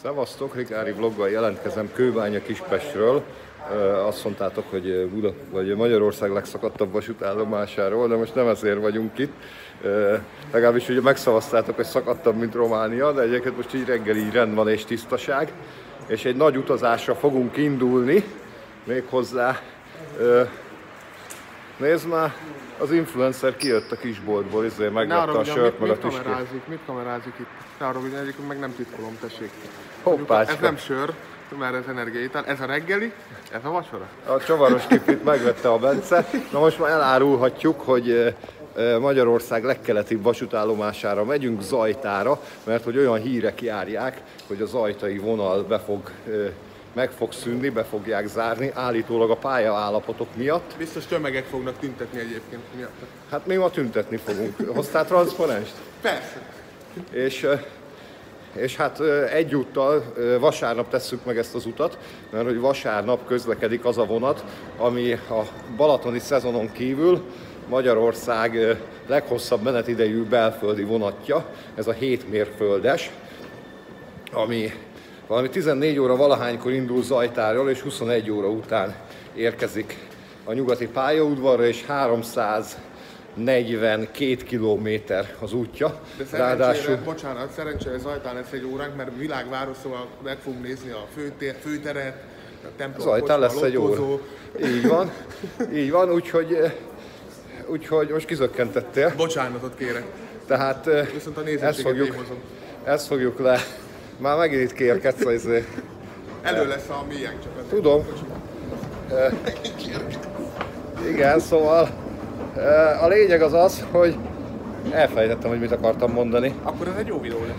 Szevasztok, Rikári vloggal jelentkezem Kőbánya Kispestről. Azt mondtátok, hogy vagy Magyarország legszakadtabb vasútállomásáról, de most nem ezért vagyunk itt. Legalábbis ugye megszavaztátok, hogy szakadtabb, mint Románia, de egyébként most így reggel így rend van és tisztaság. És egy nagy utazásra fogunk indulni, méghozzá, nézd már, az influencer kijött a kisboltból, ezért megvette a sört, meg a tüskét. Mit kamerázik itt? Ne arra, hogy egyébként meg nem titkolom, tessék. Hoppácska. Ez nem sör, mert ez energiaital. Ez a reggeli, ez a vacsora. A csavaros kipit megvette a Bence. Na most már elárulhatjuk, hogy Magyarország legkeletibb vasútállomására megyünk, Zajtára, mert hogy olyan hírek járják, hogy a zajtai vonal meg fog szűnni, be fogják zárni, állítólag a pályaállapotok miatt. Biztos tömegek fognak tüntetni egyébként miatt. Hát mi ma tüntetni fogunk. Hoztál transzparenst? Persze. És hát egyúttal vasárnap tesszük meg ezt az utat, mert hogy vasárnap közlekedik az a vonat, ami a balatoni szezonon kívül Magyarország leghosszabb menetidejű belföldi vonatja, ez a 7 mérföldes, ami valami 14 óra valahánykor indul Zajtáról, és 21 óra után érkezik a nyugati pályaudvarra, és 342 kilométer az útja. De szerencsére, bocsánat, szerencsére Zajtán lesz egy óránk, mert világváros, szóval meg fogunk nézni a főteret, a templom, Zajtán lesz egy óra. Így van, úgyhogy most kizökkentettél. Bocsánatot kérek. Tehát viszont a nézettséget én hozom. Ezt fogjuk le. Már megint itt kérkedsz, hogy elő lesz a miénk, csak azért. Tudom. Igen, szóval a lényeg az az, hogy elfelejtettem, hogy mit akartam mondani. Akkor ez egy jó videó lesz.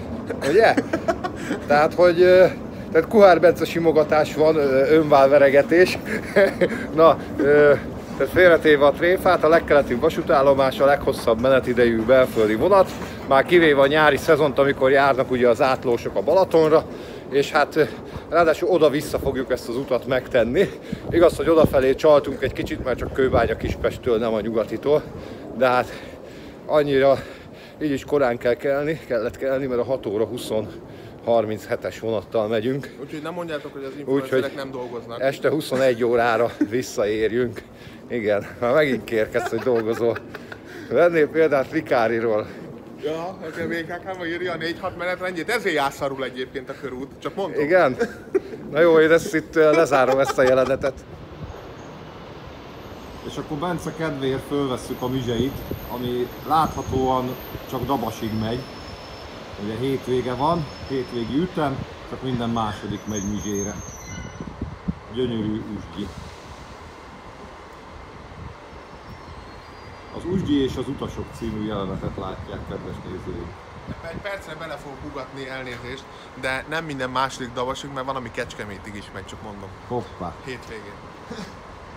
Ugye? Tehát Kuhár Bence simogatás van, önválveregetés. Na, tehát félretéve a tréfát, a legkeletibb vasútállomás, a leghosszabb menetidejű belföldi vonat, már kivéve a nyári szezont, amikor járnak ugye az átlósok a Balatonra, és hát ráadásul oda-vissza fogjuk ezt az utat megtenni. Igaz, hogy odafelé csaltunk egy kicsit, mert csak Kőbánya Kispesttől, nem a nyugatitól, de hát annyira így is korán kellett kelni, mert a 6 óra 37-es vonattal megyünk. Úgyhogy nem mondjátok, hogy az influencerek nem dolgoznak. Este 21 órára visszaérjünk. Igen, már megint kérkedsz, hogy dolgozol. Vennél példát Rikáriról. Ja, a VKK-ban írja a 4-6 menetrendjét, ezért jászarul egyébként a körút, csak mondom. Igen? Na jó, én itt lezárom ezt a jelenetet. És akkor Bence kedvéért fölvesszük a Mizseit, ami láthatóan csak Dabasig megy. Ugye hétvége van, hétvégi ütem, csak minden második megy Mizsére. Gyönyörű Uzsgyi. Az Uzsgyi és az utasok című jelenetet látják, kedves nézőink. Egy percre bele fogok ugatni, elnézést, de nem minden második Dabasig, mert van, ami Kecskemétig is megy, csak mondom. Hoppá. Hétvégén.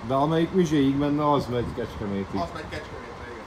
De amelyik Mizséig menne, az megy Kecskemétig. Az megy Kecskemétre, igen.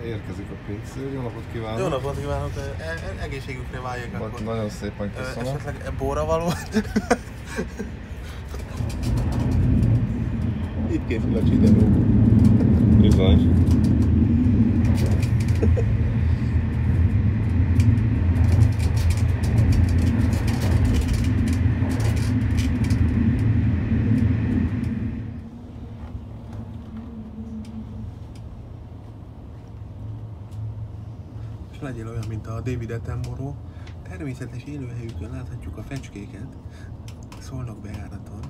Érkezik a pincér, jó napot kívánok! Jó napot kívánok, egészségükre váljék akkor. Nagyon szépen köszönöm. Esetleg bóravaló? Itt készül a csideró. Bizony. És legyél olyan, mint a David Attenborough, természetes élőhelyükön láthatjuk a fecskéket, Szolnok bejáraton.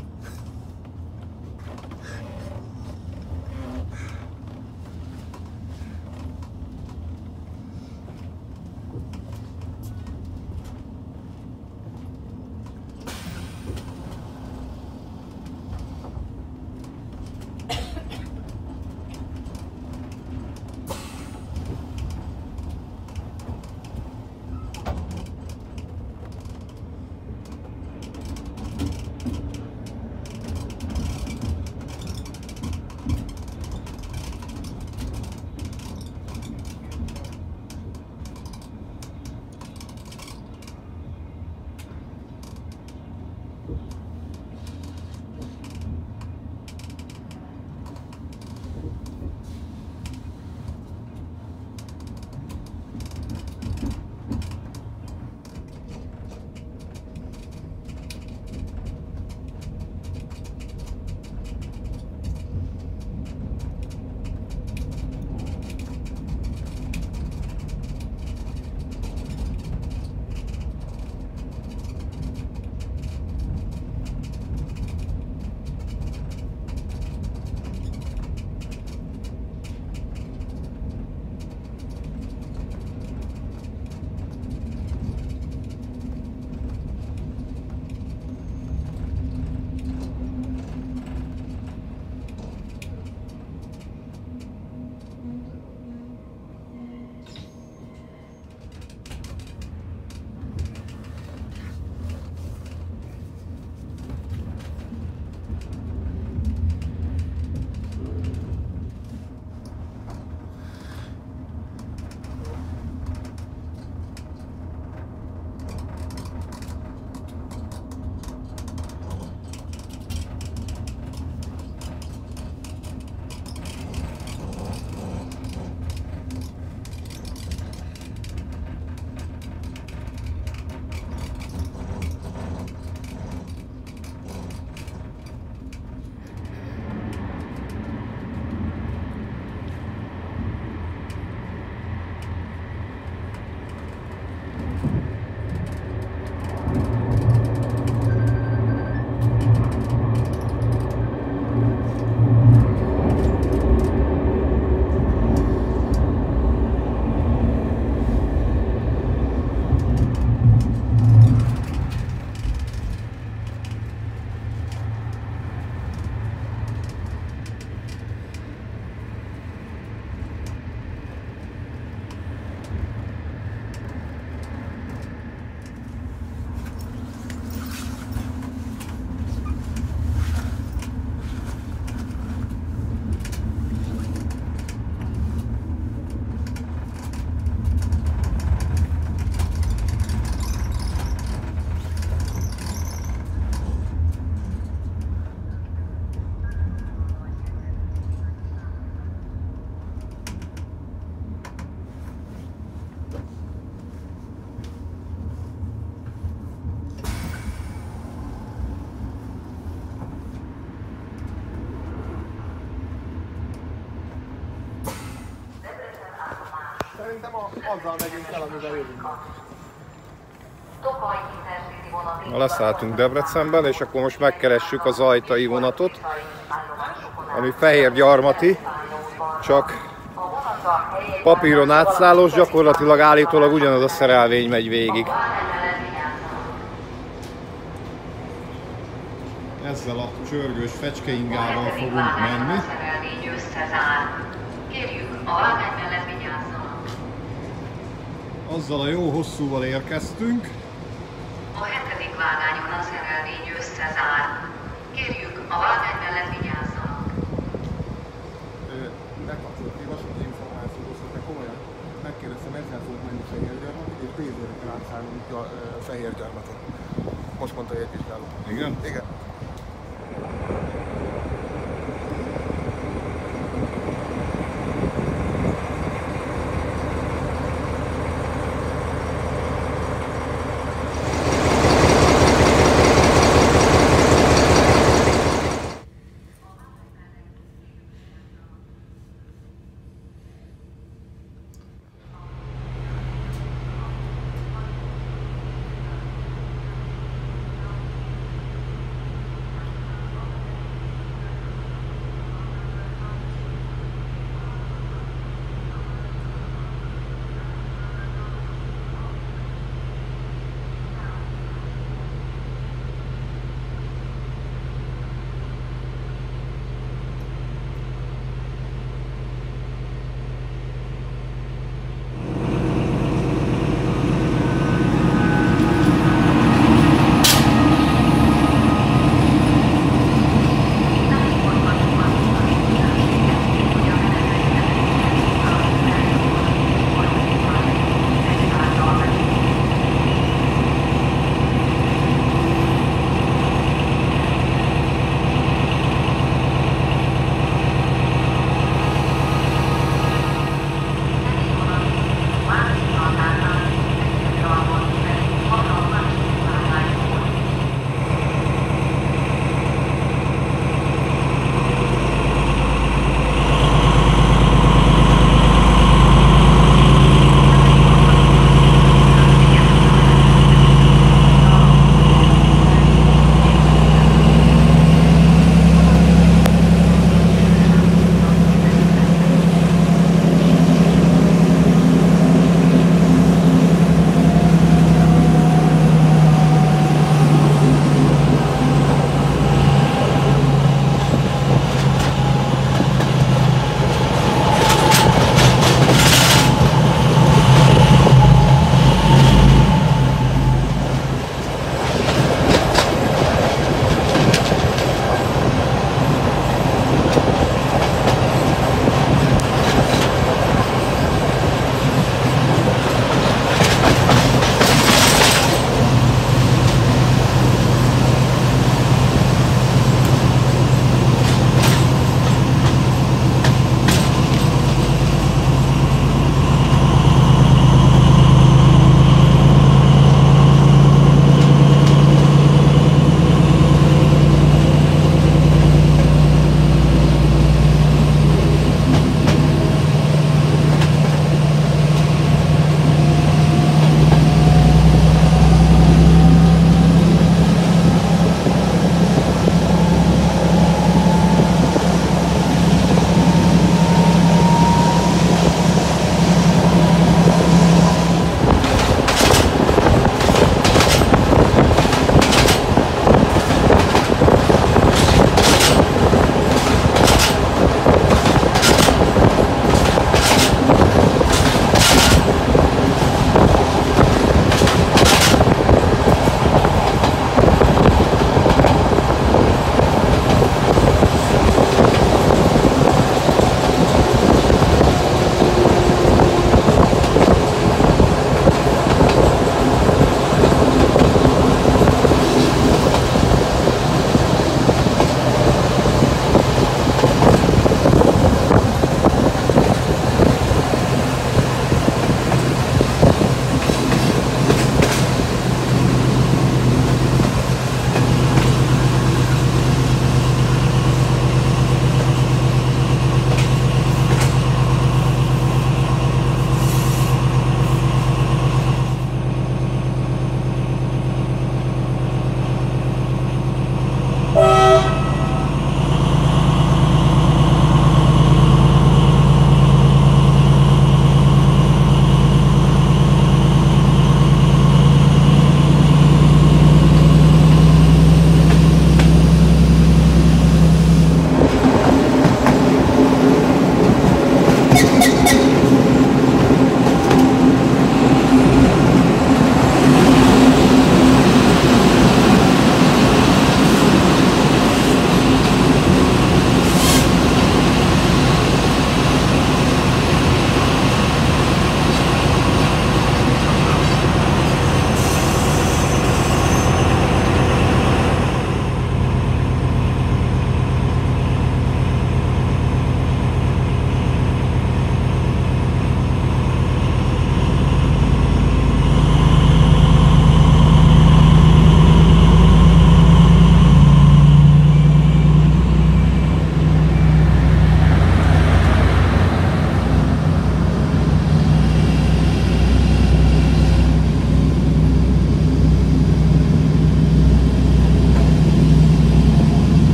Szerintem azzal megyünk el, amivel jövünk. Leszálltunk Debrecenben, és akkor most megkeressük a zajtai vonatot, ami fehérgyarmati, csak papíron átszállós, gyakorlatilag állítólag ugyanaz a szerelvény megy végig. Ezzel a csörgős fecskeingával fogunk menni. Azzal a jó hosszúval érkeztünk. A 7. vágányon a szerelvény összezár. Kérjük, a vágány mellett vigyázzanak. Megkapcsolt egy vasúti információhoz, hogy komolyan megkérdeztem, ezzel fogunk menni Fehérgyarmatig, és Pézőre kell átszállnunk a Fehérgyarmaton. Most mondta egy vizsgáló. Igen? Igen.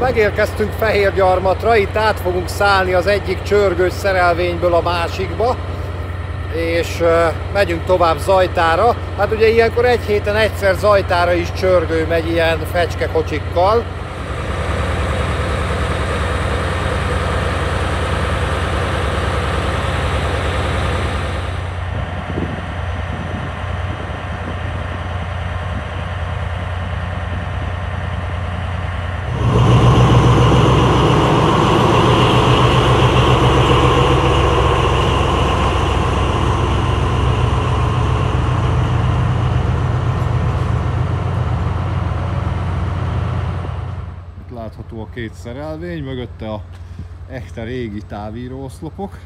megérkeztünk Fehérgyarmatra, itt át fogunk szállni az egyik csörgős szerelvényből a másikba, és megyünk tovább Zajtára. Hát ugye ilyenkor egy héten egyszer Zajtára is csörgő megy ilyen fecskekocsikkal. Látható a két szerelvény, mögötte a echte régi távíró oszlopok.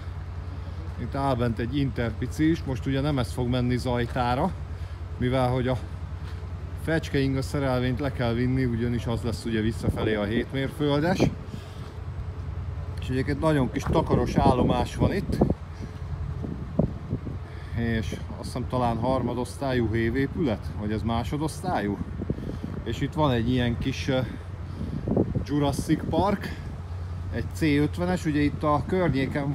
Itt áll bent egy Interpici is, most ugye nem ez fog menni Zajtára, mivel hogy a fecskeinga szerelvényt le kell vinni, ugyanis az lesz ugye visszafelé a 7 mérföldes. És egyébként nagyon kis takaros állomás van itt, és azt hiszem talán harmadosztályú hévépület, vagy ez másodosztályú. És itt van egy ilyen kis Jurassic Park, egy C50-es, ugye itt a környéken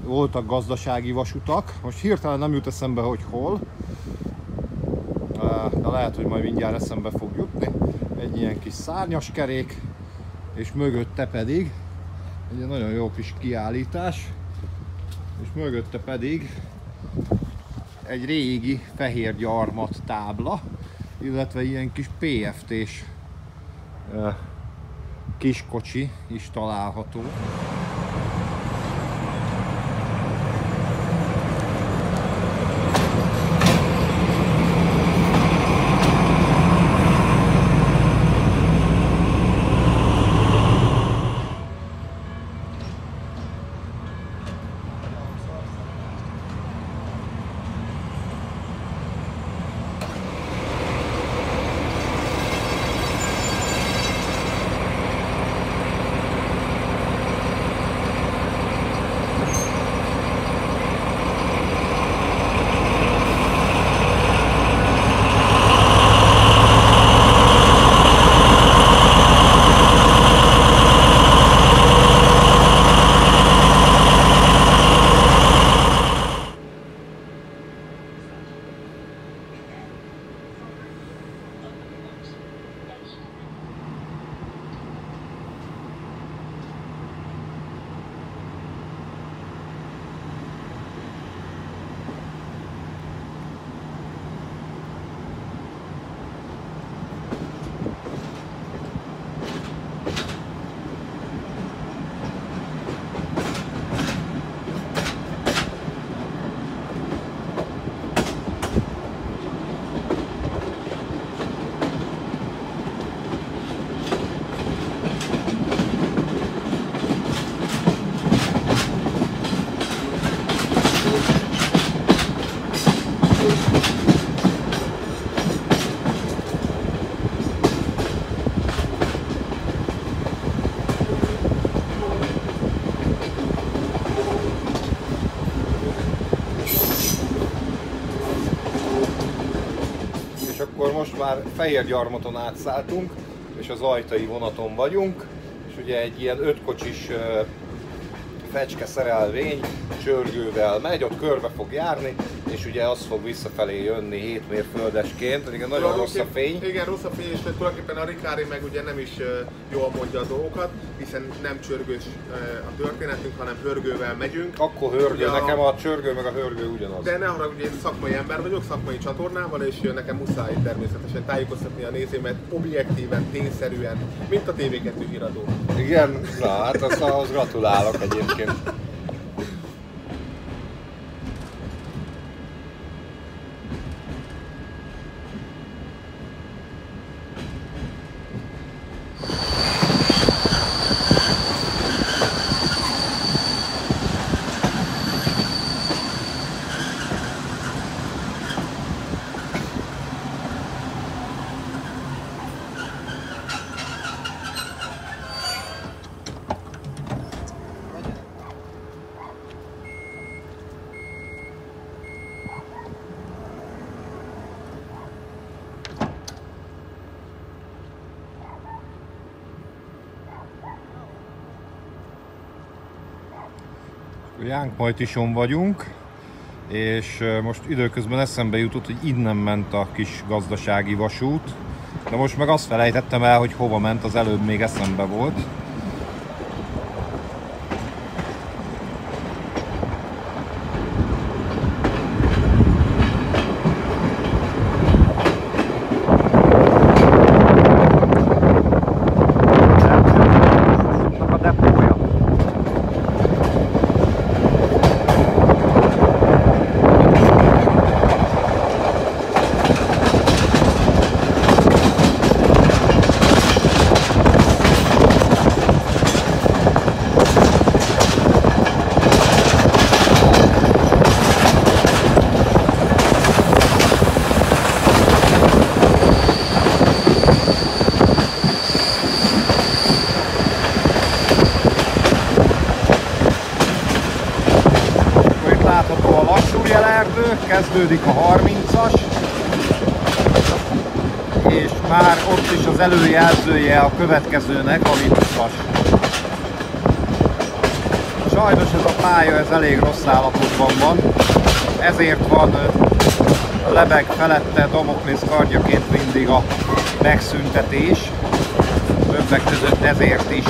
voltak gazdasági vasutak, most hirtelen nem jut eszembe, hogy hol, de lehet, hogy majd mindjárt eszembe fog jutni. Egy ilyen kis szárnyas kerék, és mögötte pedig egy nagyon jó kis kiállítás, és mögötte pedig egy régi Fehérgyarmat tábla, illetve ilyen kis PFT-s kiskocsi is található. Akkor most már Fehérgyarmaton átszálltunk, és az Zajtai vonaton vagyunk, és ugye egy ilyen 5 kocsis fecske szerelvény csörgővel megy, ott körbe fog járni, és ugye az fog visszafelé jönni 7 mérföldesként, igen, nagyon rossz a fény. Igen, rossz a fény, és tulajdonképpen a Ricari meg ugye nem is jól mondja a dolgokat, hiszen nem csörgős a történetünk, hanem hörgővel megyünk. Akkor hörgő, nekem a csörgő meg a hörgő ugyanaz. De ne haragudj, én szakmai ember vagyok, szakmai csatornával, és nekem muszáj természetesen tájékoztatni a nézőmet objektíven, tényszerűen, mint a TV2 híradó. Igen, na hát ahhoz gratulálok egyébként. Jánkmajtison vagyunk, és most időközben eszembe jutott, hogy innen ment a kis gazdasági vasút. De most meg azt felejtettem el, hogy hova ment, az előbb még eszembe volt. Kezdődik a 30-as, és már ott is az előjelzője a következőnek, ami 20-as. Sajnos ez a pálya ez elég rossz állapotban van, ezért van lebeg felette Damoklész kardjaként mindig a megszüntetés, többek között ezért is.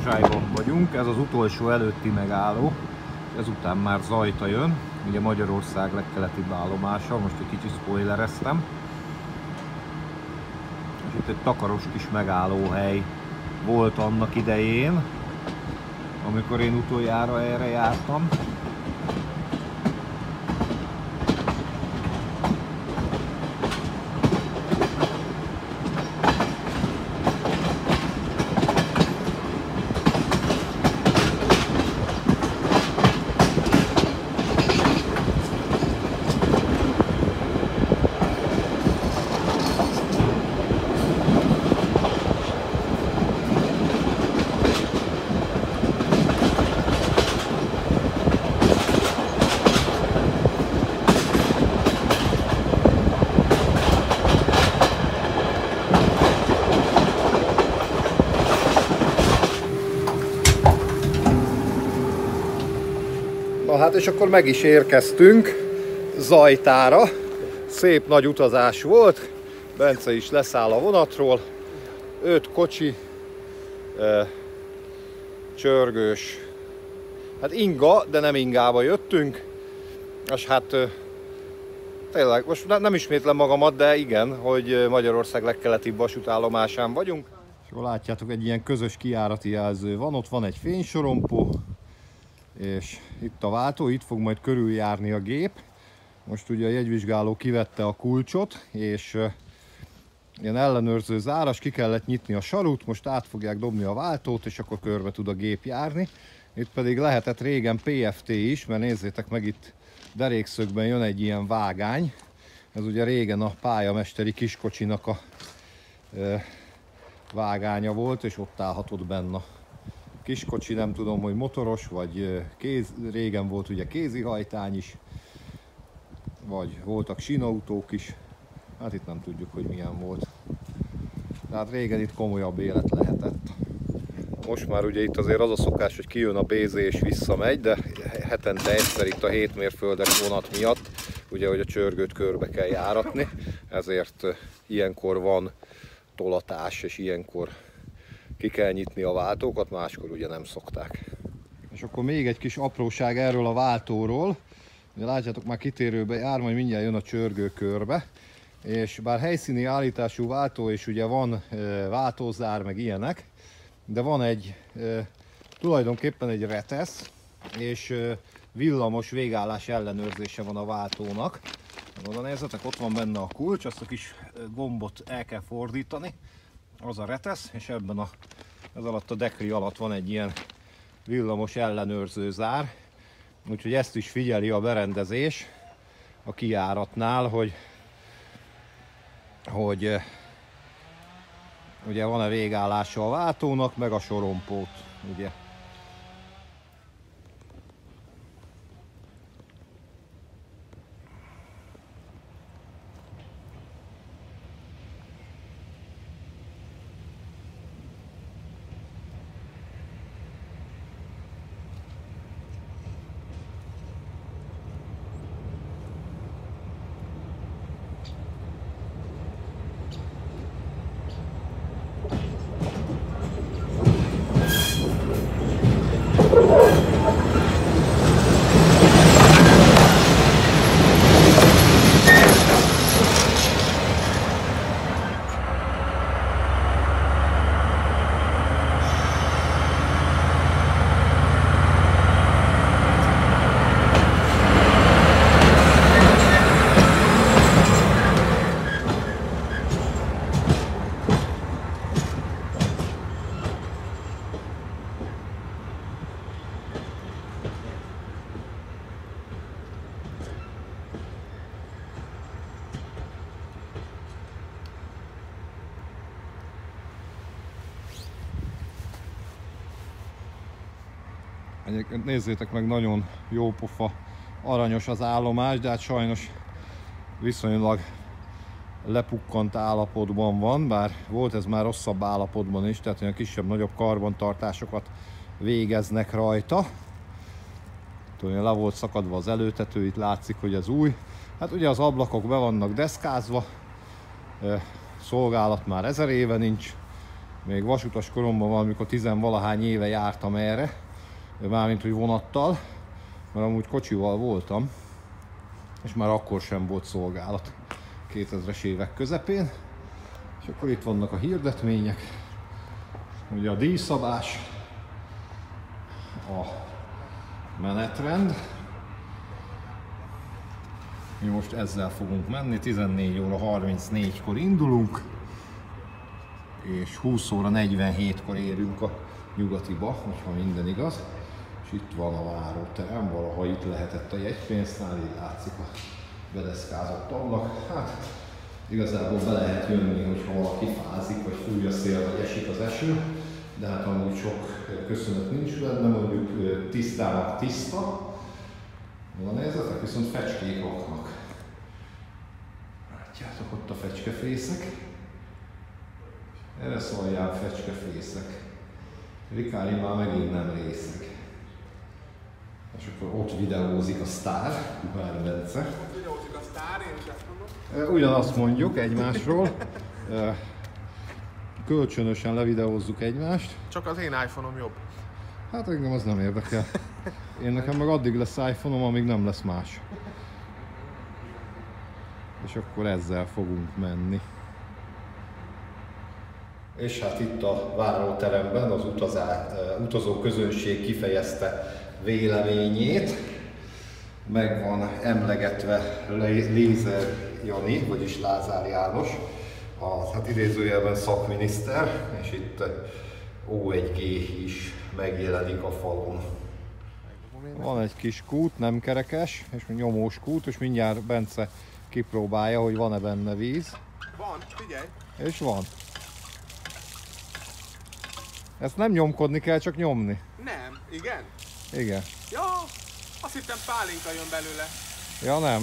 Rozsályban vagyunk, ez az utolsó előtti megálló, ezután már Zajta jön, ugye Magyarország legkeletibb állomása, most egy kicsit spoilereztem. És itt egy takaros kis megállóhely volt annak idején, amikor én utoljára erre jártam. Na hát és akkor meg is érkeztünk Zajtára. Szép nagy utazás volt. Bence is leszáll a vonatról. 5 kocsi, csörgős, hát inga, de nem ingába jöttünk. És hát tényleg, most nem ismétlem magamat, de igen, hogy Magyarország legkeletibb vasútállomásán vagyunk. És jól látjátok, egy ilyen közös kijárati jelző van, ott van egy fénysorompó, és itt a váltó, itt fog majd körüljárni a gép. Most ugye a jegyvizsgáló kivette a kulcsot, és ilyen ellenőrző záras, ki kellett nyitni a sarut, most át fogják dobni a váltót, és akkor körbe tud a gép járni. Itt pedig lehetett régen PFT is, mert nézzétek meg, itt derékszögben jön egy ilyen vágány. Ez ugye régen a pályamesteri kiskocsinak a vágánya volt, és ott állhatott benne a kiskocsi, nem tudom, hogy motoros, vagy régen volt ugye kézihajtány is, vagy voltak sínautók is, hát itt nem tudjuk, hogy milyen volt. Tehát régen itt komolyabb élet lehetett. Most már ugye itt azért az a szokás, hogy kijön a BZ és visszamegy, de hetente egyszer itt a 7 mérföldes vonat miatt, ugye, hogy a csörgőt körbe kell járatni, ezért ilyenkor van tolatás, és ilyenkor ki kell nyitni a váltókat, máskor ugye nem szokták. És akkor még egy kis apróság erről a váltóról. Ugye látjátok, már kitérőbe jár, majd mindjárt jön a csörgő körbe. És bár helyszíni állítású váltó, és ugye van váltózár, meg ilyenek, de van egy tulajdonképpen egy retesz, és villamos végállás ellenőrzése van a váltónak. Oda nézzetek, ott van benne a kulcs, azt a kis gombot el kell fordítani, az a retesz, és ebben ez alatt a dekli alatt van egy ilyen villamos ellenőrző zár, úgyhogy ezt is figyeli a berendezés a kijáratnál, hogy ugye van-e végállása a váltónak, meg a sorompót, ugye. Egyébként nézzétek meg, nagyon jó pofa, aranyos az állomás, de hát sajnos viszonylag lepukkant állapotban van, bár volt ez már rosszabb állapotban is, tehát olyan kisebb-nagyobb karbantartásokat végeznek rajta. Le volt szakadva az előtető, itt látszik, hogy ez új. Hát ugye az ablakok be vannak deszkázva, szolgálat már 1000 éve nincs, Még vasutas koromban valamikor 10-valahány éve jártam erre, mármint hogy vonattal, mert amúgy kocsival voltam, és már akkor sem volt szolgálat, 2000-es évek közepén. És akkor itt vannak a hirdetmények, ugye a díjszabás, a menetrend. Mi most ezzel fogunk menni, 14 óra 34-kor indulunk, és 20 óra 47-kor érünk a nyugatiba, hogyha minden igaz. És itt van a váróterem, valaha itt lehetett a jegypénznál, így látszik a bedeszkázott ablak. Hát igazából be lehet jönni, hogyha valaki fázik, vagy fúj a szél, vagy esik az eső, de hát amúgy sok köszönet nincs benne, mondjuk tisztának tiszta. Van nézzetek, viszont fecskék laknak. Látjátok ott a fecskefészek? Erre szóljál fecskefészek. Rikári már megint nem részeg. És akkor ott videózik a sztár, Kuhár Bence. Ott videózik a sztár, én is ezt mondom. Ugyanazt mondjuk egymásról. Kölcsönösen levideózzuk egymást. Csak az én iPhone-om jobb. Hát engem az nem érdekel. Én nekem meg addig lesz iPhone-om, amíg nem lesz más. És akkor ezzel fogunk menni. És hát itt a váróteremben az utazó közönség kifejezte véleményét. Meg van emlegetve Lézer Jani, vagyis Lázár János, hát idézőjelben szakminiszter, és itt O1G is megjelenik a falon. Van egy kis kút, nem kerekes, és nyomós kút, és mindjárt Bence kipróbálja, hogy van-e benne víz. Van, figyelj! És van. Ezt nem nyomkodni kell, csak nyomni. Nem, igen? Igen. Ja, azt hittem pálinka jön belőle. Ja nem.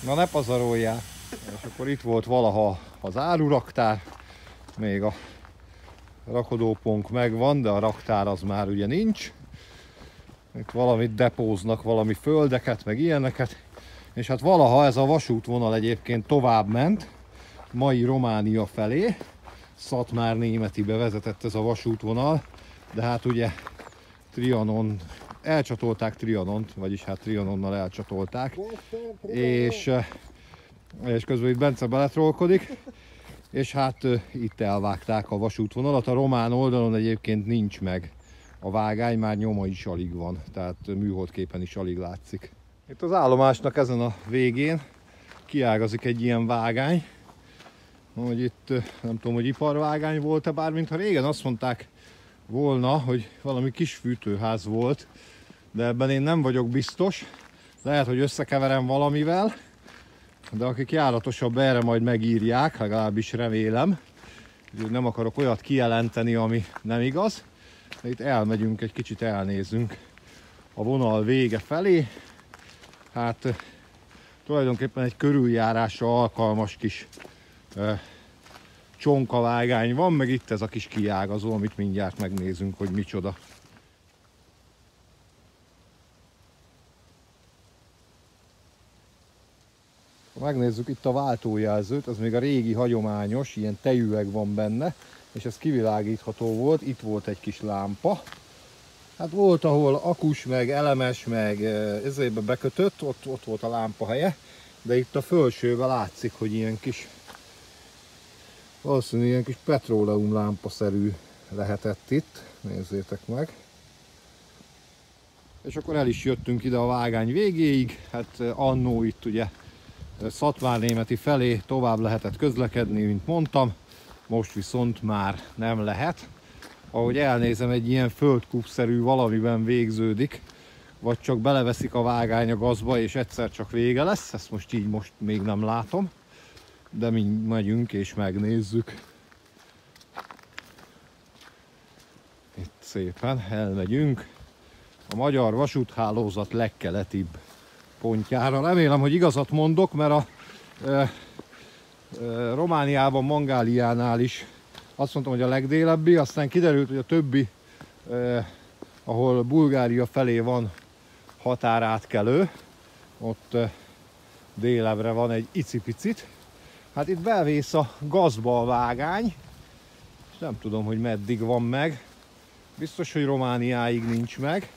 Na ne pazaroljál. És akkor itt volt valaha az áruraktár, még a rakodópont megvan, de a raktár az már ugye nincs. Itt valamit depóznak, valami földeket, meg ilyeneket. És hát valaha ez a vasútvonal egyébként tovább ment, mai Románia felé. Szatmár-Németibe vezetett ez a vasútvonal, de hát ugye Trianon, elcsatolták Trianont, vagyis hát Trianonnal elcsatolták. És közben itt Bence beletrollkodik, és hát itt elvágták a vasútvonalat. A román oldalon egyébként nincs meg a vágány, már nyoma is alig van, tehát műholdképen is alig látszik. Itt az állomásnak ezen a végén kiágazik egy ilyen vágány, hogy itt nem tudom, hogy iparvágány volt-e, bár mintha régen azt mondták volna, hogy valami kis fűtőház volt, de ebben én nem vagyok biztos. Lehet, hogy összekeverem valamivel, de akik járatosabb erre majd megírják, legalábbis remélem. Nem akarok olyat kijelenteni, ami nem igaz. De itt elmegyünk, egy kicsit elnézünk a vonal vége felé. Hát tulajdonképpen egy körüljárásra alkalmas kis csonkavágány van, meg itt ez a kis kiágazó, amit mindjárt megnézünk, hogy micsoda. Ha megnézzük itt a váltójelzőt, ez még a régi hagyományos, ilyen tejüveg van benne, és ez kivilágítható volt, itt volt egy kis lámpa. Hát volt, ahol akus, meg elemes, meg ezébe bekötött, ott volt a lámpa helye, de itt a fölsőben látszik, hogy ilyen kis, valószínűleg ilyen kis petróleum lámpaszerű lehetett itt, nézzétek meg. És akkor el is jöttünk ide a vágány végéig, hát annó itt ugye Szatmár-Németi felé tovább lehetett közlekedni, mint mondtam, most viszont már nem lehet. Ahogy elnézem, egy ilyen földkúpszerű valamiben végződik, vagy csak beleveszik a vágány a gazba, és egyszer csak vége lesz, ezt most így még nem látom, de mi megyünk és megnézzük. Itt szépen elmegyünk a magyar vasúthálózat legkeletibb pontjára. Remélem, hogy igazat mondok, mert a Romániában, Mangáliánál is azt mondtam, hogy a legdélebbi, aztán kiderült, hogy a többi, ahol Bulgária felé van határátkelő, ott délebbre van egy icipicit. Hát itt bevész a gazba a vágány, Nem tudom, hogy meddig van meg. Biztos, hogy Romániáig nincs meg.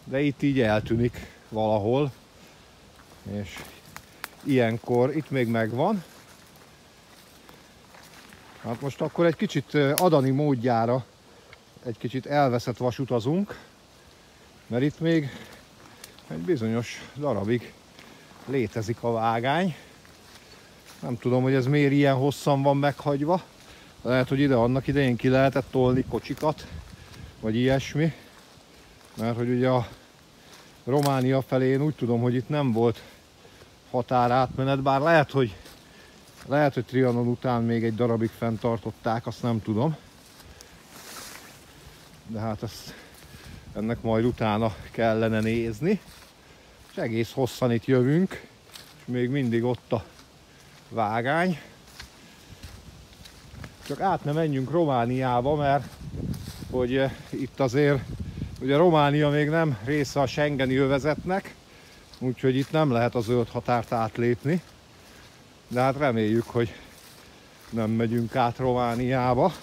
De itt így eltűnik valahol. És ilyenkor itt még megvan. Hát most akkor egy kicsit Adani módjára egy kicsit elveszett vasutazunk, mert itt még egy bizonyos darabig létezik a vágány. Nem tudom, hogy ez miért ilyen hosszan van meghagyva. Lehet, hogy ide annak idején ki lehetett tolni kocsikat, vagy ilyesmi. Mert hogy ugye a Románia felé én úgy tudom, hogy itt nem volt határátmenet, bár lehet, hogy Trianon után még egy darabig fenntartották, azt nem tudom. De hát ennek majd utána kellene nézni. És egész hosszan itt jövünk, és még mindig ott a vágány. Csak át ne menjünk Romániába, mert hogy itt azért ugye Románia még nem része a Schengeni övezetnek, úgyhogy itt nem lehet a zöld határt átlépni. De hát reméljük, hogy nem megyünk át Romániába.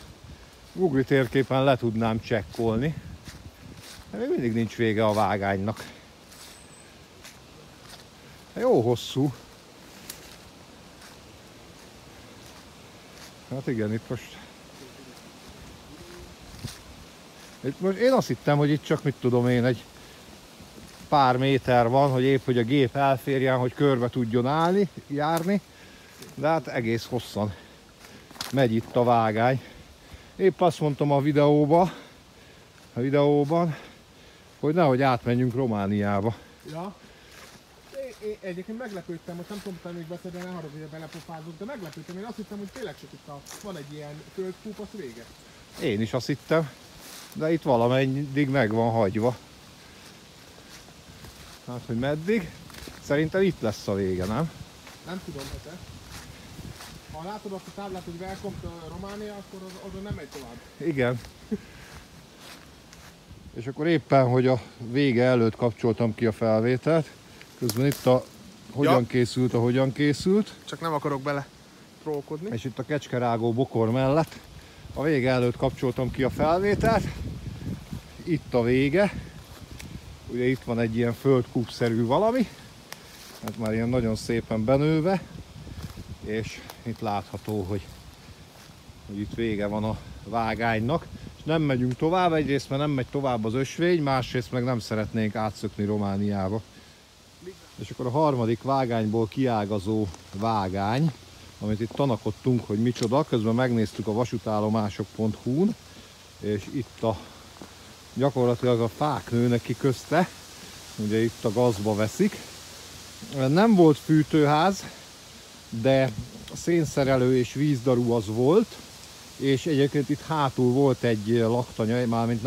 Google térképen le tudnám csekkolni, de még mindig nincs vége a vágánynak. Jó hosszú. Hát igen, itt most én azt hittem, hogy itt csak mit tudom én, egy pár méter van, hogy épp hogy a gép elférjen, hogy körbe tudjon járni, de hát egész hosszan megy itt a vágány. Épp azt mondtam a videóban, hogy nehogy átmenjünk Romániába. Ja. Én egyébként meglepődtem, most nem tudom, hogy még beszélni, ne haragudj, hogy belepofázunk, de meglepődtem, én azt hittem, hogy tényleg csak itt van egy ilyen földkúp, az vége. Én is azt hittem, de itt valameddig meg van hagyva. Hát, hogy meddig? Szerintem itt lesz a vége, nem? Nem tudom, hogy te. Ha látod azt a táblát, hogy Welcome to Románia, akkor azon nem megy tovább. Igen. És akkor éppen, hogy a vége előtt kapcsoltam ki a felvételt, közben itt a hogyan készült. Csak nem akarok bele trókodni. És itt a kecskerágó bokor mellett a vége előtt kapcsoltam ki a felvételt. Itt a vége. Ugye itt van egy ilyen földkúp-szerű valami. Hát már ilyen nagyon szépen benőve. És itt látható, hogy itt vége van a vágánynak. És nem megyünk tovább, egyrészt mert nem megy tovább az ösvény, másrészt meg nem szeretnénk átszökni Romániába. És akkor a harmadik vágányból kiágazó vágány, amit itt tanakodtunk, hogy micsoda, közben megnéztük a vasútállomások.hu-n, és itt gyakorlatilag a fák nőnek ki közte, ugye itt a gazba veszik. Nem volt fűtőház, de szénszerelő és vízdaru az volt, és egyébként itt hátul volt egy laktanya, mármint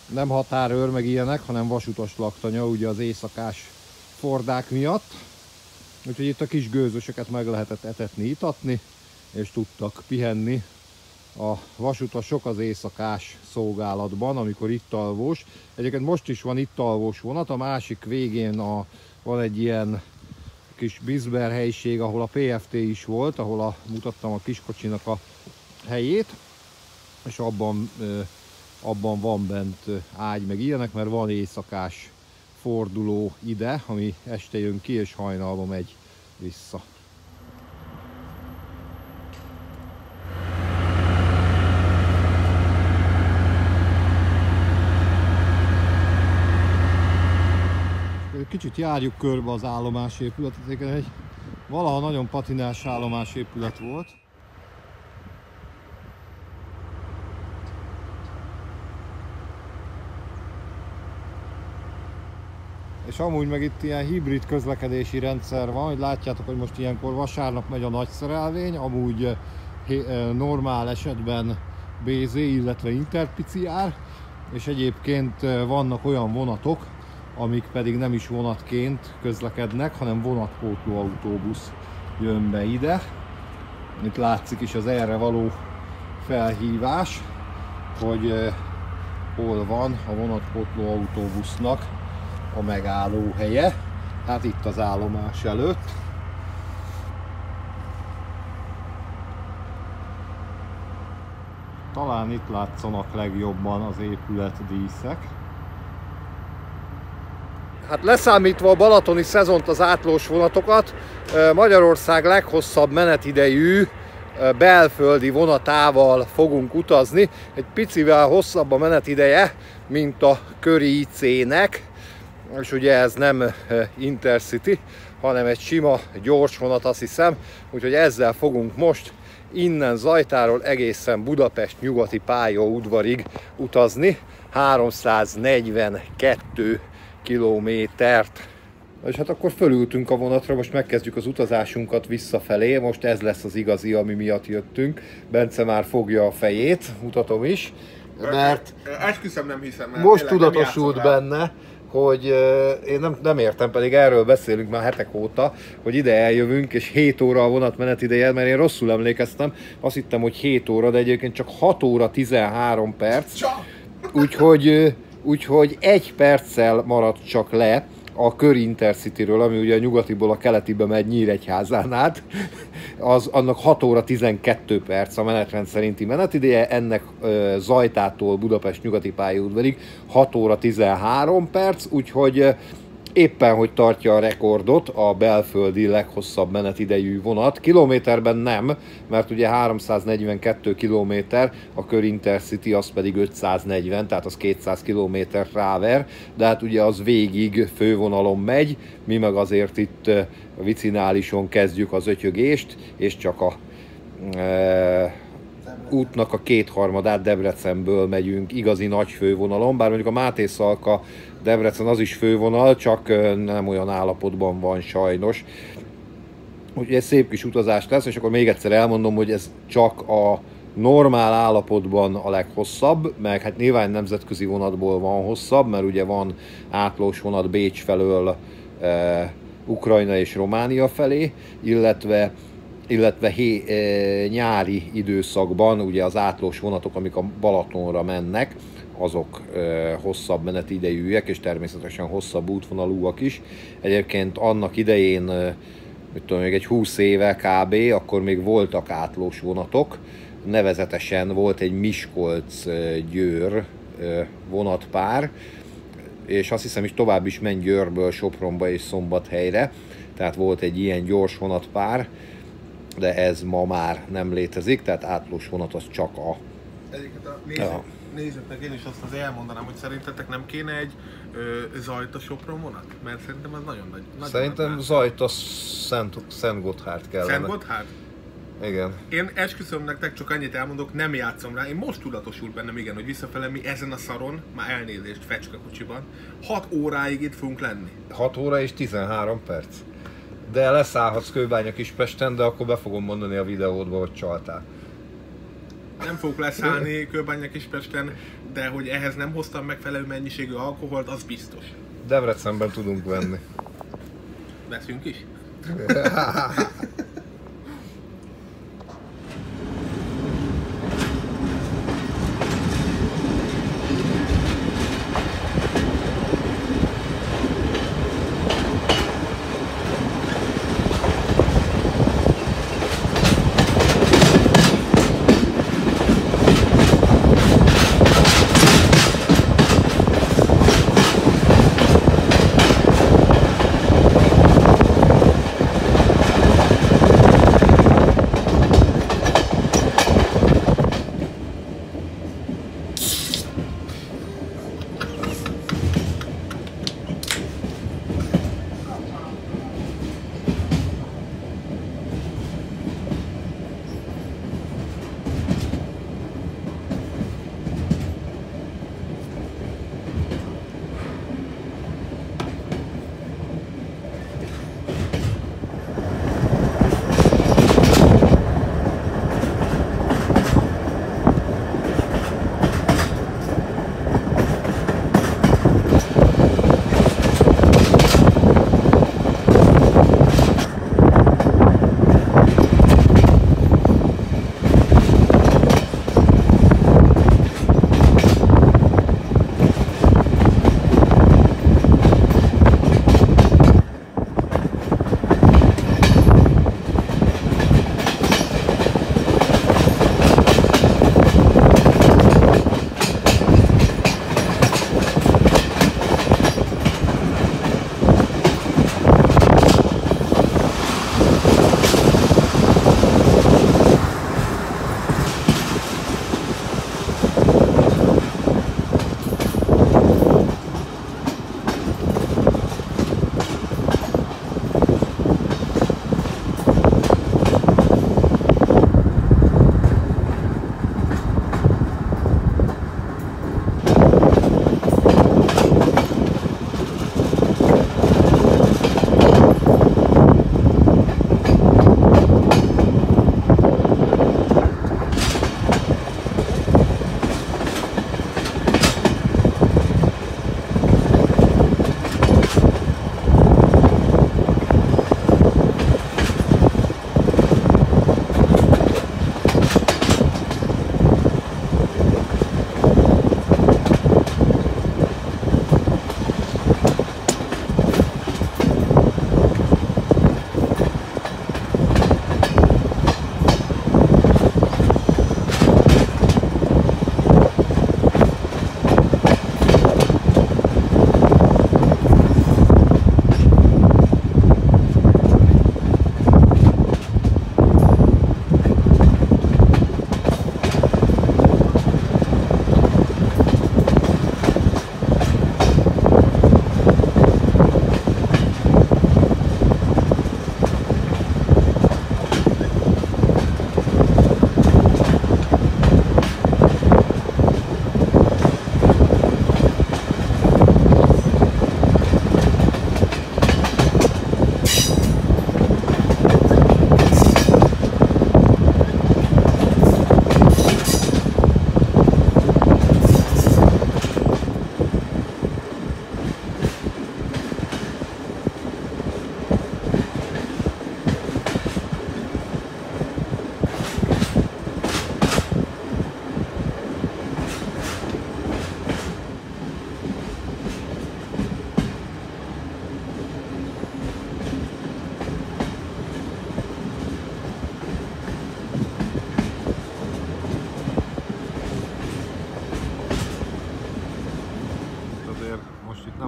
nem határőr meg ilyenek, hanem vasutas laktanya, ugye az éjszakás fordák miatt. Úgyhogy itt a kis gőzösöket meg lehetett etetni, itatni, és tudtak pihenni a vasutasok az éjszakás szolgálatban, amikor itt alvós. Egyébként most is van itt alvós vonat, a másik végén van egy ilyen kis bizber helység, ahol a PFT is volt, ahol mutattam a kiskocsinak a helyét, és abban van bent ágy meg ilyenek, mert van éjszakás forduló ide, ami este jön ki és hajnalba megy vissza. Kicsit járjuk körbe az állomásépületet, valaha nagyon patinás állomásépület volt. És amúgy meg itt ilyen hibrid közlekedési rendszer van, hogy látjátok, hogy most ilyenkor vasárnap megy a nagy szerelvény, amúgy normál esetben BZ, illetve Interpici jár, és egyébként vannak olyan vonatok, amik pedig nem is vonatként közlekednek, hanem vonatpótló autóbusz jön be ide. Itt látszik is az erre való felhívás, hogy hol van a vonatpótló autóbusznak a megálló helye. Hát itt az állomás előtt. Talán itt látszanak legjobban az épületdíszek. Hát leszámítva a balatoni szezont, az átlós vonatokat, Magyarország leghosszabb menetidejű belföldi vonatával fogunk utazni. Egy picivel hosszabb a menetideje, mint a köri IC-nek, és ugye ez nem Intercity, hanem egy sima gyors vonat, azt hiszem, úgyhogy ezzel fogunk most innen Zajtáról egészen Budapest nyugati pályaudvarig utazni, 342 kilométert. És hát akkor fölültünk a vonatra, most megkezdjük az utazásunkat visszafelé, most ez lesz az igazi, ami miatt jöttünk. Bence már fogja a fejét, mutatom is, mert esküszöm, nem hiszem, mert most tudatosult benne, hogy én nem értem, pedig erről beszélünk már hetek óta, hogy ide eljövünk, és 7 óra a vonat menetideje, mert én rosszul emlékeztem, azt hittem, hogy 7 óra, de egyébként csak 6 óra 13 perc, úgyhogy 1 perccel maradt csak le a Kör Intercityről, ami ugye a nyugatiból a keletibe megy Nyíregyházán át, annak 6 óra 12 perc a menetrend szerinti menetideje, ennek Zajtától Budapest nyugati pályaudvarig 6 óra 13 perc, úgyhogy éppen hogy tartja a rekordot a belföldi leghosszabb menetidejű vonat. Kilométerben nem, mert ugye 342 kilométer, a Kör Intercity az pedig 540, tehát az 200 kilométer ráver, de hát ugye az végig fővonalon megy, mi meg azért itt a vicinálison kezdjük az ötyögést, és csak a útnak a 2/3-át Debrecenből megyünk igazi nagy fővonalon, bár mondjuk a Máté-Szalka Debrecen az is fővonal, csak nem olyan állapotban van sajnos. Úgyhogy egy szép kis utazás lesz, és akkor még egyszer elmondom, hogy ez csak a normál állapotban a leghosszabb, meg hát nyilván nemzetközi vonatból van hosszabb, mert ugye van átlós vonat Bécs felől Ukrajna és Románia felé, illetve nyári időszakban ugye az átlós vonatok, amik a Balatonra mennek, azok hosszabb menetidejűek, és természetesen hosszabb útvonalúak is. Egyébként annak idején, mit tudom, még egy 20 éve kb., akkor még voltak átlós vonatok, nevezetesen volt egy Miskolc-Győr vonatpár, és azt hiszem is tovább is ment Győrből Sopronba és Szombathelyre, tehát volt egy ilyen gyors vonatpár, de ez ma már nem létezik, tehát átlós vonat az csak a... Egyébként a nézőknek én is azt az elmondanám, hogy szerintetek nem kéne egy Zajta-Sopron vonat? Mert szerintem az nagyon nagy. Szerintem Zajta Szent Gotthárd kellene. Szent Gotthárd? Igen. Én esküszöm nektek, csak annyit elmondok, nem játszom rá. Én most tudatosult bennem, igen, hogy visszafele mi ezen a szaron, már elnézést fecskekocsiban, 6 óráig itt fogunk lenni. 6 óra és 13 perc. De leszállhatsz Kőbánya Kispesten, de akkor be fogom mondani a videódba, hogy csaltál. Nem fogok leszállni Kőbánya Kispesten, de hogy ehhez nem hoztam megfelelő mennyiségű alkoholt, az biztos. Debrecenben tudunk venni. Veszünk is?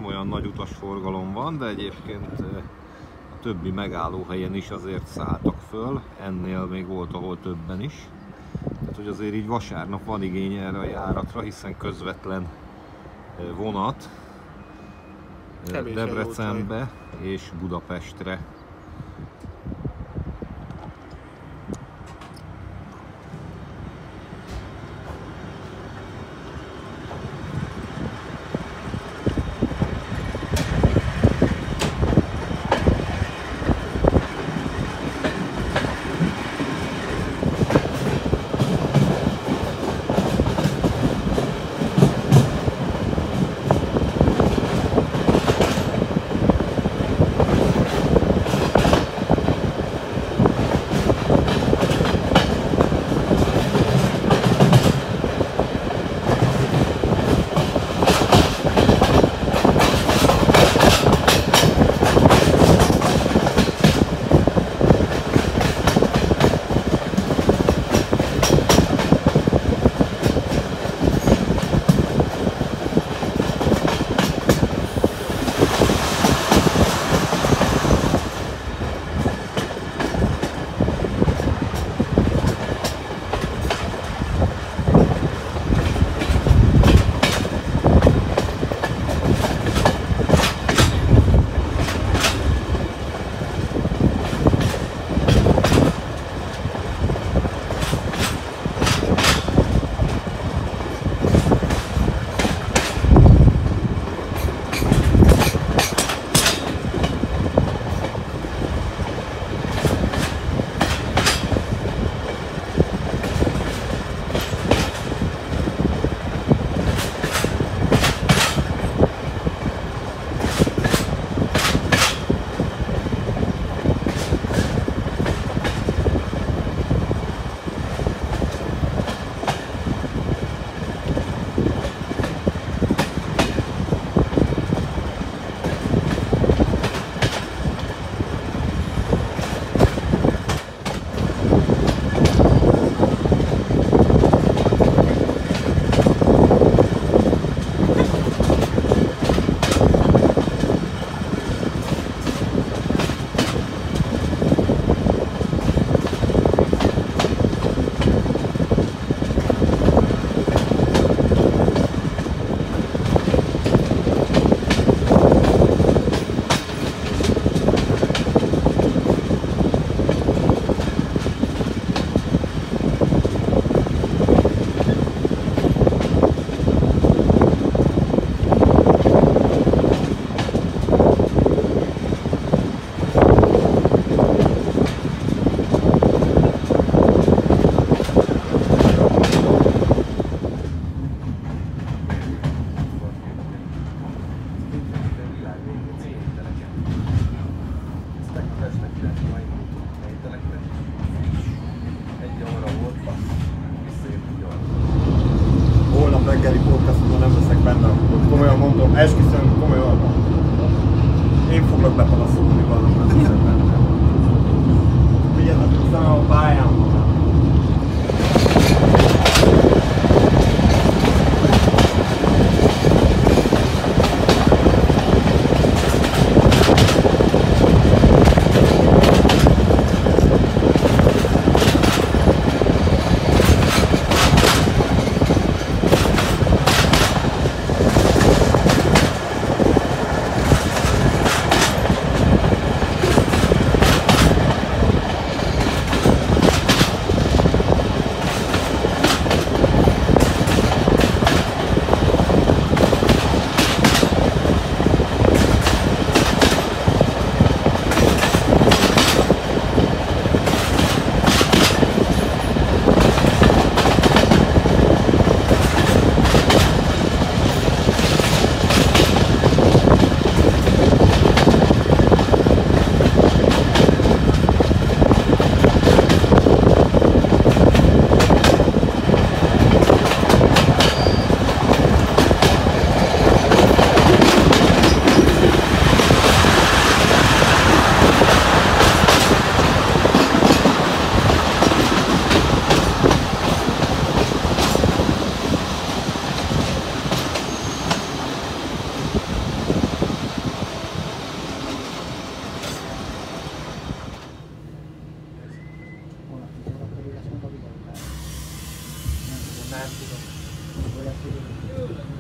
olyan nagy utasforgalom van, de egyébként a többi megállóhelyen is azért szálltak föl, ennél még volt, ahol többen is. Tehát, hogy azért így vasárnap van igény erre a járatra, hiszen közvetlen vonat Debrecenbe és Budapestre. reggeli podcastomban nem leszek benne, akkor komolyan mondom, esküszöm, komolyan. Én foglak bepalaszolni valamit, nem leszek benne. Figyeljetek, aztán a pályán van.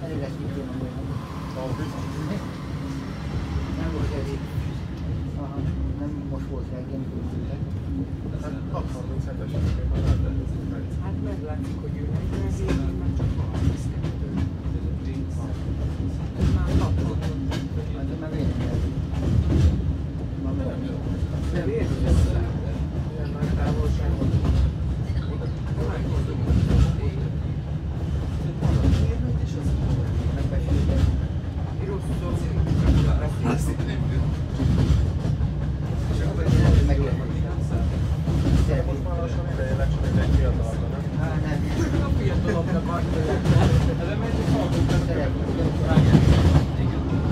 Elég lesz, mint én amúgy. Nem volt elég. Aha, nem most volt reggel, mikor ültek. Hát 637-es esetén már rátettünk. Hát meglátszik, hogy ő 40 év, már csak 32. Ez már 60. Hát már véletlenül. De véletlenül. Ilyen nagy távolságot. Most már lassan ideje lett, csak egy fiatalabb, nem? A fiatalabbnak adja.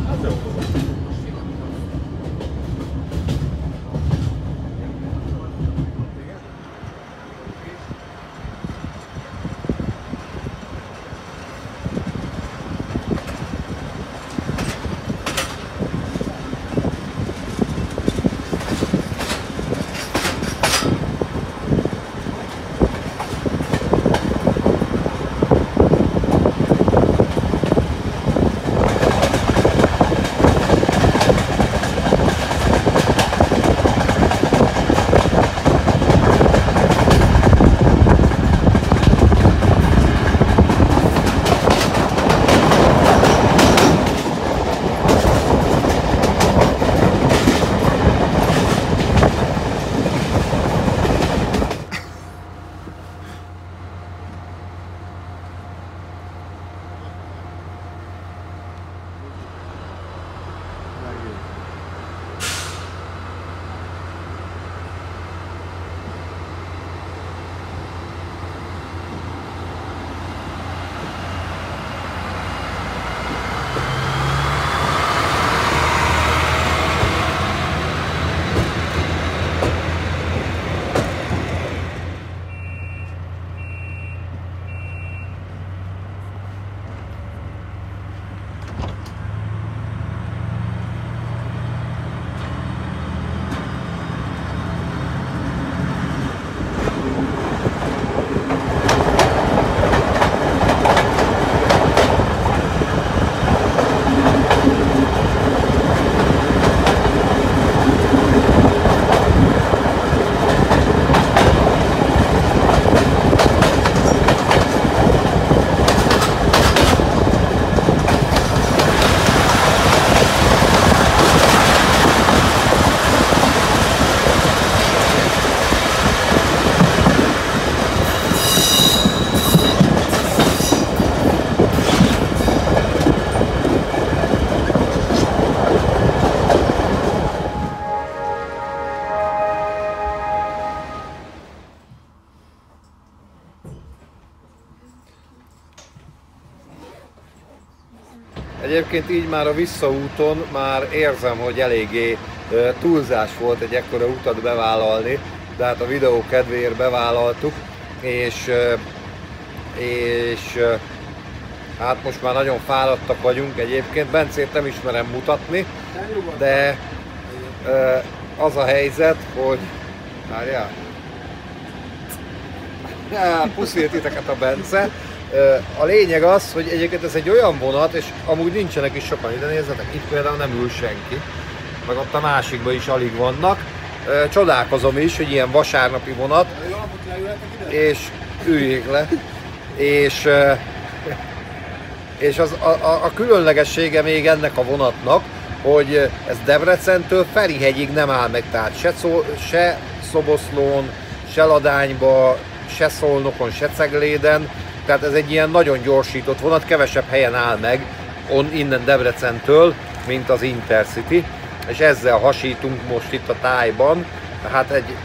Hát jó. Egyébként így már a visszaúton már érzem, hogy eléggé túlzás volt egy ekkora utat bevállalni, de hát a videó kedvéért bevállaltuk, és hát most már nagyon fáradtak vagyunk egyébként. Bencét nem ismerem mutatni, de az a helyzet, hogy... Várjál! Puszílt titeket a Bence. A lényeg az, hogy egyébként ez egy olyan vonat, és amúgy nincsenek is sokan, ide nézzetek, itt például nem ül senki, meg ott a másikban is alig vannak. Csodálkozom is, hogy ilyen vasárnapi vonat, és üljék le, és a különlegessége még ennek a vonatnak, hogy ez Debrecentől Ferihegyig nem áll meg, tehát se Szoboszlón, se Ladányba, se Szolnokon, se Cegléden. Tehát ez egy ilyen nagyon gyorsított vonat, kevesebb helyen áll meg innen Debrecentől, mint az Intercity. És ezzel hasítunk most itt a tájban, hát egy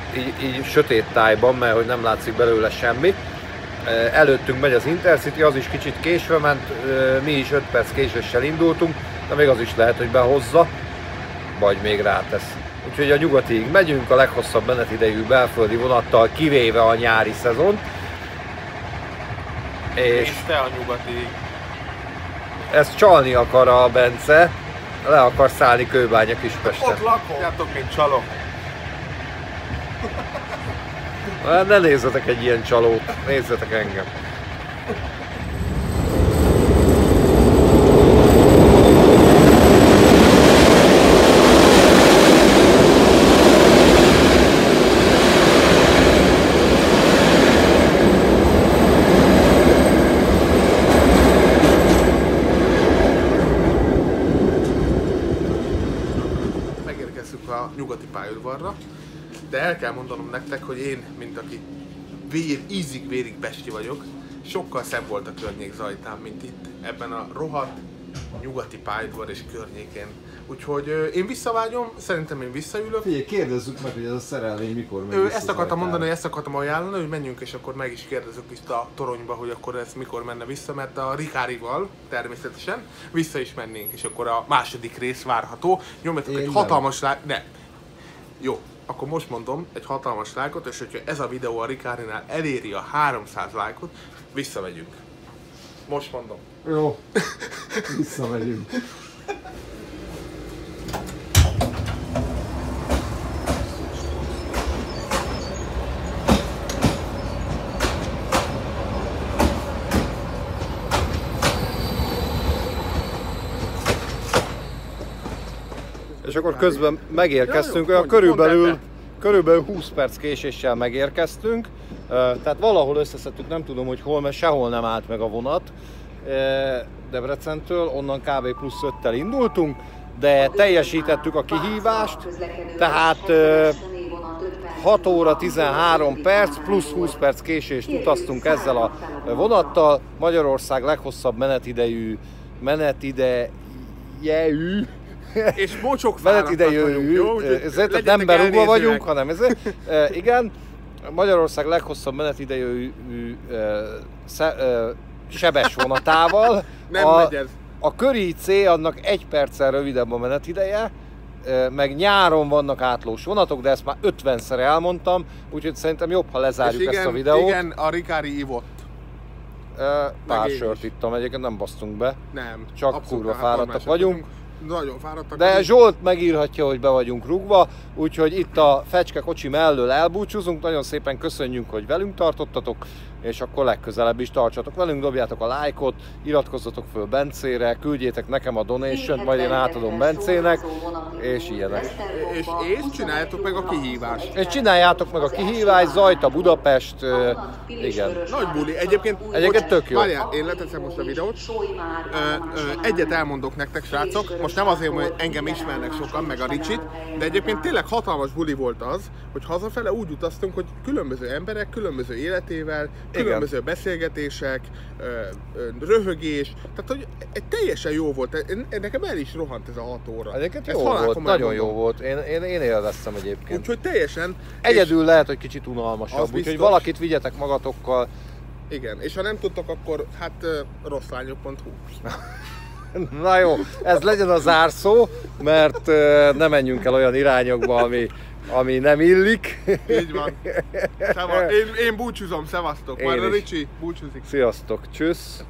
így sötét tájban, mert hogy nem látszik belőle semmi. Előttünk megy az Intercity, az is kicsit késve ment, mi is 5 perc késéssel indultunk, de még az is lehet, hogy behozza, vagy még rátesz. Úgyhogy a nyugatiig megyünk, a leghosszabb menetidejű belföldi vonattal, kivéve a nyári szezont. És te a nyugatiig. Ezt csalni akar a Bence, le akar szállni Kőbánya Kispesten. Ott lakom! Játok, mint csalok. Ne nézzetek egy ilyen csalót, nézzetek engem. nyugati pályaudvarra, de el kell mondanom nektek, hogy én, mint aki ízig-vérig pesti vagyok, sokkal szebb volt a környék zajtán, mint itt, ebben a rohadt nyugati pályaudvar és környékén. Úgyhogy én visszavágyom, szerintem én visszaülök. Figyelj, kérdezzük meg, hogy ez a szerelvény mikor megy vissza. Ezt akartam mondani, hogy ezt akartam ajánlani, hogy menjünk és akkor meg is kérdezzük itt a toronyba, hogy akkor ez mikor menne vissza, mert a Rikárival természetesen vissza is mennénk, és akkor a második rész várható. Nyomjatok egy hatalmas lájkot. Jó, akkor most mondom egy hatalmas lájkot, és hogyha ez a videó a Rikárinál eléri a 300 lájkot, visszamegyünk. Most mondom. Jó, visszamegyünk. És akkor közben megérkeztünk, olyan körülbelül 20 perc késéssel megérkeztünk. Tehát valahol összeszedtük, nem tudom, hogy hol, mert sehol nem állt meg a vonat Debrecentől, onnan kb. plusz 5-tel indultunk, de teljesítettük a kihívást, tehát 6 óra 13 perc plusz 20 perc késést utaztunk ezzel a vonattal. Magyarország leghosszabb menetidejű és mocsok fáradtak vagyunk, jó? Ezért nem berúgva vagyunk, hanem ezért. Igen, Magyarország leghosszabb menetidejű sebes vonatával. A Köri C annak 1 perccel rövidebb a menetideje, meg nyáron vannak átlós vonatok, de ezt már 50-szer elmondtam, úgyhogy szerintem jobb, ha lezárjuk ezt a videót. Igen, a Rikári ivott. Pár sört ittam, egyébként nem basztunk be. Nem. Csak kurva fáradtak vagyunk. Nagyon fáradtak. De Zsolt megírhatja, hogy be vagyunk rúgva, úgyhogy itt a fecske kocsi mellől elbúcsúzunk. Nagyon szépen köszönjük, hogy velünk tartottatok, és akkor legközelebb is tartsatok velünk, dobjátok a lájkot, iratkozzatok föl Bencére, küldjétek nekem a donation-t, majd én átadom Bencének, és ilyenek. És csináljátok meg a kihívást. És csináljátok meg a kihívást, Zajta, Budapest, igen. Nagy buli, egyébként tök jó. Várjál, én leteszem most a videót. Egyet elmondok nektek, srácok, most nem azért, hogy engem ismernek sokan, meg a Ricsit, de egyébként tényleg hatalmas buli volt az, hogy hazafele úgy utaztunk, hogy különböző emberek, különböző életével, különböző beszélgetések, röhögés, tehát hogy teljesen jó volt. Nekem el is rohant ez a 6 óra. Egyébként jó volt, nagyon jó volt. Én élveztem egyébként. Úgyhogy teljesen. Egyedül lehet, hogy kicsit unalmasabb, úgyhogy valakit vigyetek magatokkal. Igen, és ha nem tudtok, akkor hát rosszlányok.hu. Na jó, ez legyen a zárszó, mert ne menjünk el olyan irányokba, ami nem illik. Így van. Én búcsúzom, szevasztok. Majd a Ricsi búcsúzik. Sziasztok, csüssz.